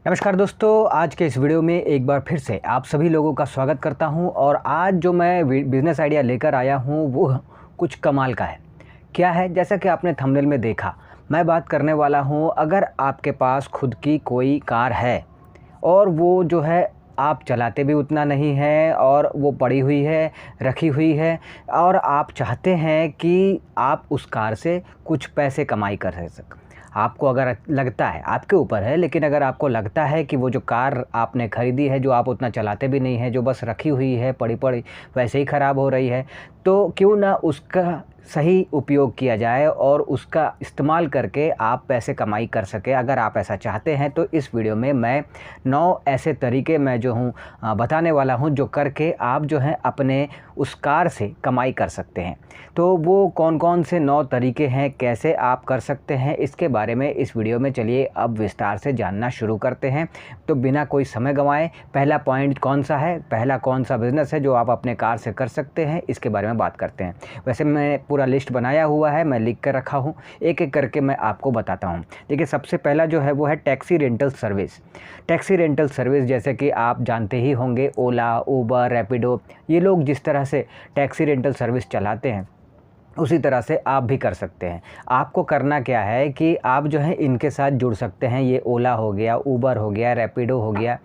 नमस्कार दोस्तों, आज के इस वीडियो में एक बार फिर से आप सभी लोगों का स्वागत करता हूं। और आज जो मैं बिज़नेस आइडिया लेकर आया हूं वो कुछ कमाल का है। क्या है? जैसा कि आपने थंबनेल में देखा, मैं बात करने वाला हूं, अगर आपके पास खुद की कोई कार है और वो जो है आप चलाते भी उतना नहीं है और वो पड़ी हुई है, रखी हुई है, और आप चाहते हैं कि आप उस कार से कुछ पैसे कमाई कर सकें। आपको अगर लगता है, आपके ऊपर है, लेकिन अगर आपको लगता है कि वो जो कार आपने ख़रीदी है, जो आप उतना चलाते भी नहीं हैं, जो बस रखी हुई है, पड़ी वैसे ही ख़राब हो रही है, तो क्यों ना उसका सही उपयोग किया जाए और उसका इस्तेमाल करके आप पैसे कमाई कर सकें। अगर आप ऐसा चाहते हैं तो इस वीडियो में मैं 9 ऐसे तरीके मैं जो हूँ बताने वाला हूँ, जो करके आप जो है अपने उस कार से कमाई कर सकते हैं। तो वो कौन-कौन से 9 तरीके हैं, कैसे आप कर सकते हैं, इसके बारे में इस वीडियो में चलिए अब विस्तार से जानना शुरू करते हैं। तो बिना कोई समय गंवाए पहला पॉइंट कौन सा है, पहला कौन सा बिज़नेस है जो आप अपने कार से कर सकते हैं, इसके बारे में बात करते हैं। वैसे मैं पूरा लिस्ट बनाया हुआ है, मैं लिख कर रखा हूँ, एक-एक करके मैं आपको बताता हूँ। देखिए, सबसे पहला जो है वो है taxi rental service. Taxi rental service जैसे कि आप जानते ही होंगे, ओला, उबर, रैपिडो, ये लोग जिस तरह से टैक्सी रेंटल सर्विस चलाते हैं उसी तरह से आप भी कर सकते हैं। आपको करना क्या है कि आप जो है इनके साथ जुड़ सकते हैं। ये ओला हो गया, उबर हो गया, रैपिडो हो गया,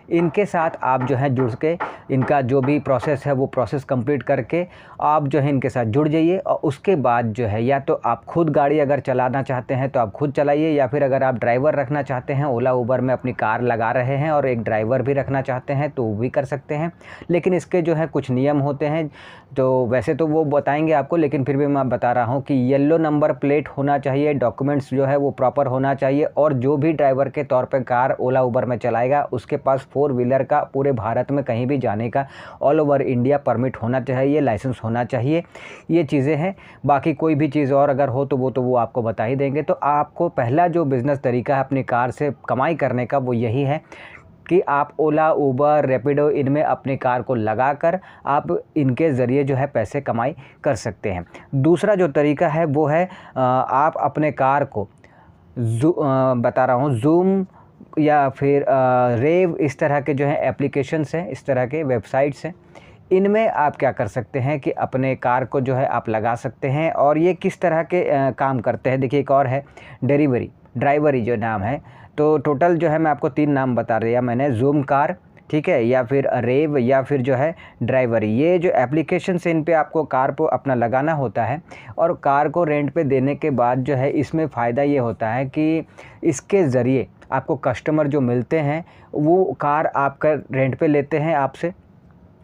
इनके साथ आप जो है जुड़ के इनका जो भी प्रोसेस है वो प्रोसेस कंप्लीट करके आप जो है इनके साथ जुड़ जाइए। और उसके बाद जो है, या तो आप खुद गाड़ी अगर चलाना चाहते हैं तो आप खुद चलाइए, या फिर अगर आप ड्राइवर रखना चाहते हैं, ओला उबर में अपनी कार लगा रहे हैं और एक ड्राइवर भी रखना चाहते हैं तो वो भी कर सकते हैं। लेकिन इसके जो है कुछ नियम होते हैं, तो वैसे तो वो बताएंगे आपको, लेकिन फिर भी मैं बता रहा हूँ कि येलो नंबर प्लेट होना चाहिए, डॉक्यूमेंट्स जो है वो प्रॉपर होना चाहिए, और जो भी ड्राइवर के तौर पे कार ओला उबर में चलाएगा उसके पास 4 व्हीलर का पूरे भारत में कहीं भी जाने का ऑल ओवर इंडिया परमिट होना चाहिए, लाइसेंस होना चाहिए। ये चीज़ें हैं। बाकी कोई भी चीज़ और अगर हो तो वो आपको बता ही देंगे। तो आपको पहला जो बिज़नेस तरीका है अपनी कार से कमाई करने का वो यही है कि आप ओला, उबर, रैपिडो इनमें अपनी कार को लगाकर आप इनके ज़रिए जो है पैसे कमाई कर सकते हैं। दूसरा जो तरीका है वो है आप अपने कार को बता रहा हूँ, ज़ूम या फिर रेव, इस तरह के जो है एप्लीकेशंस हैं, इस तरह के वेबसाइट्स हैं, इनमें आप क्या कर सकते हैं कि अपने कार को जो है आप लगा सकते हैं। और ये किस तरह के काम करते हैं, देखिए एक और है ड्राइवरी जो नाम है। तो टोटल जो है मैं आपको 3 नाम बता दिया मैंने, ज़ूम कार, ठीक है, या फिर रेव, या फिर जो है ड्राइवरी। ये जो एप्लीकेशन से इन पे आपको कार को अपना लगाना होता है, और कार को रेंट पे देने के बाद जो है इसमें फ़ायदा ये होता है कि इसके ज़रिए आपको कस्टमर जो मिलते हैं वो कार आपका रेंट पे लेते हैं आपसे,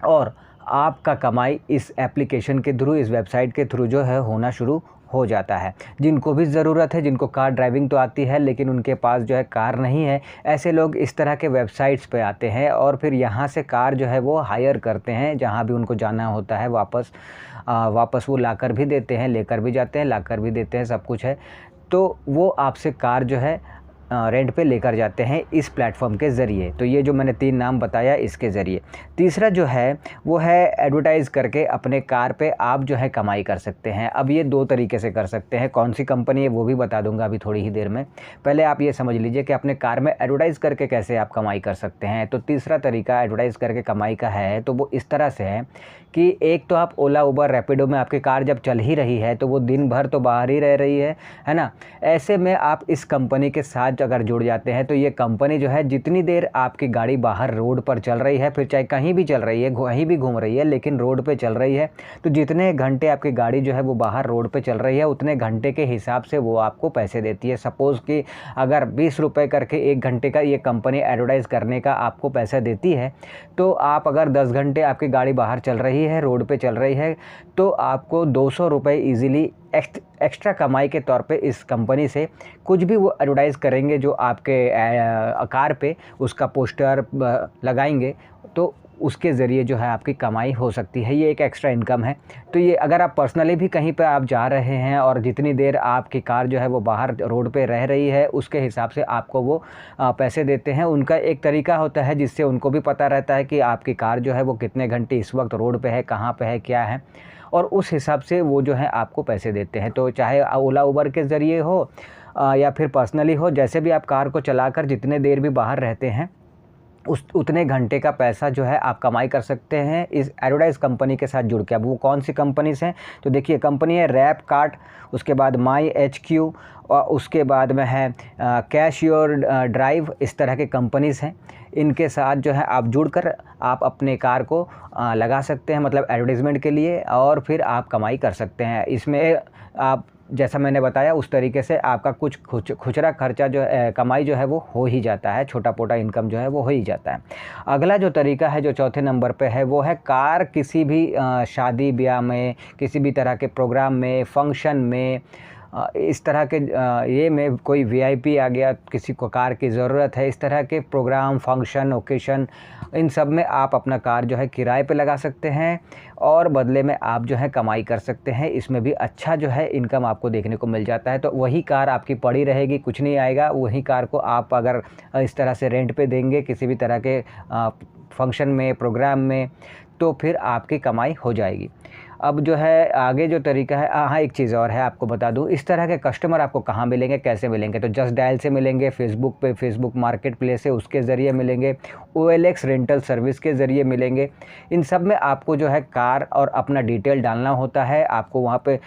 और आपका कमाई इस एप्लीकेशन के थ्रू, इस वेबसाइट के थ्रू जो है होना शुरू हो जाता है। जिनको भी ज़रूरत है, जिनको कार ड्राइविंग तो आती है लेकिन उनके पास जो है कार नहीं है, ऐसे लोग इस तरह के वेबसाइट्स पे आते हैं और फिर यहाँ से कार जो है वो हायर करते हैं, जहाँ भी उनको जाना होता है वापस वो लाकर भी देते हैं, लेकर भी जाते हैं, लाकर भी देते हैं, सब कुछ है। तो वो आपसे कार जो है रेंट पे लेकर जाते हैं इस प्लेटफॉर्म के ज़रिए। तो ये जो मैंने 3 नाम बताया, इसके ज़रिए। तीसरा जो है वो है एडवर्टाइज़ करके अपने कार पे आप जो है कमाई कर सकते हैं। अब ये 2 तरीके से कर सकते हैं, कौन सी कंपनी है वो भी बता दूंगा अभी थोड़ी ही देर में। पहले आप ये समझ लीजिए कि अपने कार में एडवर्टाइज़ करके कैसे आप कमाई कर सकते हैं। तो तीसरा तरीका एडवर्टाइज़ करके कमाई का है, तो वो इस तरह से है कि एक तो आप ओला, उबर, रैपिडो में आपकी कार जब चल ही रही है तो वो दिन भर तो बाहर ही रह रही है ना। ऐसे में आप इस कंपनी के साथ अगर जुड़ जाते हैं तो ये कंपनी जो है जितनी देर आपकी गाड़ी बाहर रोड पर चल रही है, फिर चाहे कहीं भी चल रही है, कहीं भी घूम रही है, लेकिन रोड पे चल रही है, तो जितने घंटे आपकी गाड़ी जो है वो बाहर रोड पे चल रही है उतने घंटे के हिसाब से वो आपको पैसे देती है। सपोज़ कि अगर 20 रुपये करके 1 घंटे का ये कंपनी एडवर्टाइज़ करने का आपको पैसा देती है, तो आप अगर 10 घंटे आपकी गाड़ी बाहर चल रही है, रोड पे चल रही है, तो आपको 200 रुपये ईज़िली एक्स्ट्रा कमाई के तौर पे इस कंपनी से कुछ भी वो एडवर्टाइज़ करेंगे जो आपके कार पे उसका पोस्टर लगाएंगे, तो उसके ज़रिए जो है आपकी कमाई हो सकती है। ये एक एक्स्ट्रा इनकम है। तो ये अगर आप पर्सनली भी कहीं पे आप जा रहे हैं और जितनी देर आपकी कार जो है वो बाहर रोड पे रह रही है उसके हिसाब से आपको वो पैसे देते हैं। उनका एक तरीका होता है जिससे उनको भी पता रहता है कि आपकी कार जो है वो कितने घंटे इस वक्त रोड पे है, कहाँ पे है, क्या है, और उस हिसाब से वो जो है आपको पैसे देते हैं। तो चाहे ओला उबर के ज़रिए हो या फिर पर्सनली हो, जैसे भी आप कार को चलाकर जितने देर भी बाहर रहते हैं उतने घंटे का पैसा जो है आप कमाई कर सकते हैं इस एडवर्टाइज कंपनी के साथ जुड़ के। अब वो कौन सी कंपनीज़ हैं, तो देखिए कंपनी है रैप कार्ट, उसके बाद माई HQ, और उसके बाद में है कैश योर ड्राइव। इस तरह के कंपनीज़ हैं, इनके साथ जो है आप जुड़कर आप अपने कार को लगा सकते हैं, मतलब एडवर्टाइजमेंट के लिए, और फिर आप कमाई कर सकते हैं। इसमें आप जैसा मैंने बताया उस तरीके से आपका कुछ खुचरा खर्चा जो कमाई जो है वो हो ही जाता है, छोटा मोटा इनकम जो है वो हो ही जाता है। अगला जो तरीका है जो चौथे नंबर पे है वो है कार किसी भी शादी ब्याह में, किसी भी तरह के प्रोग्राम में, फंक्शन में, इस तरह के ये में कोई VIP आ गया, किसी को कार की ज़रूरत है, इस तरह के प्रोग्राम, फंक्शन, ओकेशन, इन सब में आप अपना कार जो है किराए पे लगा सकते हैं और बदले में आप जो है कमाई कर सकते हैं। इसमें भी अच्छा जो है इनकम आपको देखने को मिल जाता है। तो वही कार आपकी पड़ी रहेगी, कुछ नहीं आएगा। वही कार को आप अगर इस तरह से रेंट पे देंगे किसी भी तरह के फंक्शन में, प्रोग्राम में, तो फिर आपकी कमाई हो जाएगी। अब जो है आगे जो तरीका है, हाँ एक चीज़ और है आपको बता दूँ, इस तरह के कस्टमर आपको कहाँ मिलेंगे, कैसे मिलेंगे, तो जस्ट डायल से मिलेंगे, फेसबुक पे, फेसबुक मार्केट प्लेस है उसके ज़रिए मिलेंगे, OLX रेंटल सर्विस के ज़रिए मिलेंगे। इन सब में आपको जो है कार और अपना डिटेल डालना होता है, आपको वहाँ पे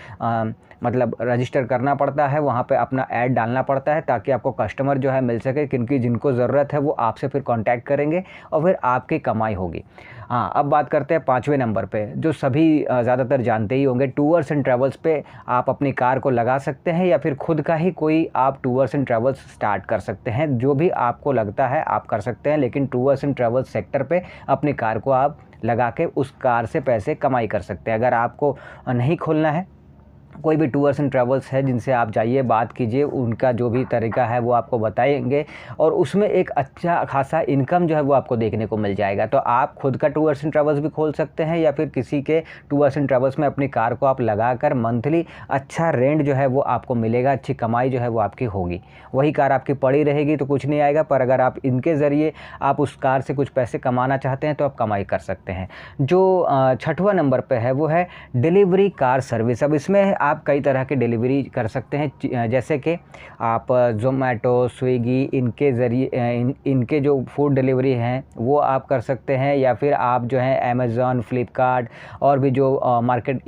मतलब रजिस्टर करना पड़ता है, वहाँ पे अपना ऐड डालना पड़ता है ताकि आपको कस्टमर जो है मिल सके, क्योंकि जिनको ज़रूरत है वो आपसे फिर कांटेक्ट करेंगे और फिर आपकी कमाई होगी। हाँ, अब बात करते हैं 5वें नंबर पे, जो सभी ज़्यादातर जानते ही होंगे, टूर्स एंड ट्रैवल्स पे आप अपनी कार को लगा सकते हैं या फिर खुद का ही कोई आप टूर्स एंड ट्रैवल्स स्टार्ट कर सकते हैं। जो भी आपको लगता है आप कर सकते हैं, लेकिन टूर्स एंड ट्रैवल्स सेक्टर पे अपनी कार को आप लगा के उस कार से पैसे कमाई कर सकते हैं। अगर आपको नहीं खोलना है, कोई भी टूर्स एंड ट्रैवल्स है जिनसे आप जाइए, बात कीजिए, उनका जो भी तरीका है वो आपको बताएंगे और उसमें एक अच्छा खासा इनकम जो है वो आपको देखने को मिल जाएगा। तो आप खुद का टूर्स एंड ट्रैवल्स भी खोल सकते हैं या फिर किसी के टूर्स एंड ट्रैवल्स में अपनी कार को आप लगाकर मंथली अच्छा रेंट जो है वो आपको मिलेगा, अच्छी कमाई जो है वो आपकी होगी। वही कार आपकी पड़ी रहेगी तो कुछ नहीं आएगा, पर अगर आप इनके ज़रिए आप उस कार से कुछ पैसे कमाना चाहते हैं तो आप कमाई कर सकते हैं। जो 6वां नंबर पर है वो है डिलीवरी कार सर्विस। अब इसमें आप कई तरह की डिलीवरी कर सकते हैं, जैसे कि आप ज़ोमैटो, स्विगी, इनके ज़रिए इनके जो फूड डिलीवरी हैं वो आप कर सकते हैं, या फिर आप जो है अमेज़ॉन, फ्लिपकार्ट और भी जो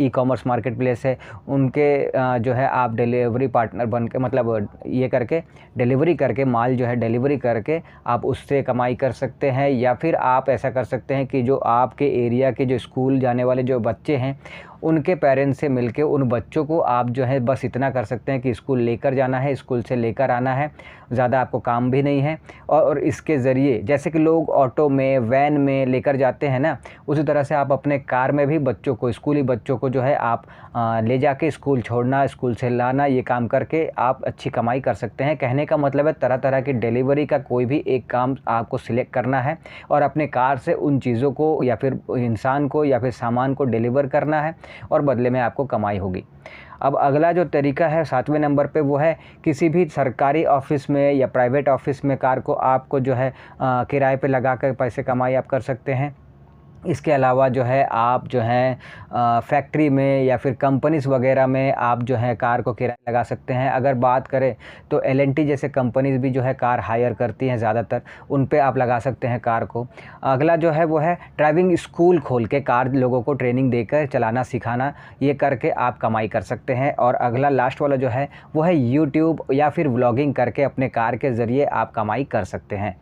ई-कॉमर्स मार्केट प्लेस है उनके जो है आप डिलीवरी पार्टनर बन के, मतलब ये करके डिलीवरी करके, माल जो है डिलीवरी करके आप उससे कमाई कर सकते हैं। या फिर आप ऐसा कर सकते हैं कि जो आपके एरिया के जो स्कूल जाने वाले जो बच्चे हैं उनके पेरेंट्स से मिलके उन बच्चों को आप जो है बस इतना कर सकते हैं कि स्कूल लेकर जाना है, स्कूल से लेकर आना है, ज़्यादा आपको काम भी नहीं है। और इसके ज़रिए जैसे कि लोग ऑटो में, वैन में लेकर जाते हैं ना, उसी तरह से आप अपने कार में भी बच्चों को, स्कूली बच्चों को जो है आप ले जाके स्कूल छोड़ना, स्कूल से लाना, ये काम करके आप अच्छी कमाई कर सकते हैं। कहने का मतलब है तरह तरह की डिलीवरी का कोई भी एक काम आपको सिलेक्ट करना है और अपने कार से उन चीज़ों को या फिर इंसान को या फिर सामान को डिलीवर करना है और बदले में आपको कमाई होगी। अब अगला जो तरीका है 7वें नंबर पे वो है किसी भी सरकारी ऑफिस में या प्राइवेट ऑफिस में कार को आपको जो है किराए पे लगा कर पैसे कमाई आप कर सकते हैं। इसके अलावा जो है आप जो है फैक्ट्री में या फिर कंपनीज़ वगैरह में आप जो है कार को किराए लगा सकते हैं। अगर बात करें तो L&T जैसे कंपनीज़ भी जो है कार हायर करती हैं ज़्यादातर, उन पे आप लगा सकते हैं कार को। अगला जो है वो है ड्राइविंग स्कूल खोल के कार लोगों को ट्रेनिंग देकर चलाना सिखाना, ये करके आप कमाई कर सकते हैं। और अगला लास्ट वाला जो है वो है यूट्यूब या फिर व्लॉगिंग करके अपने कार के ज़रिए आप कमाई कर सकते हैं।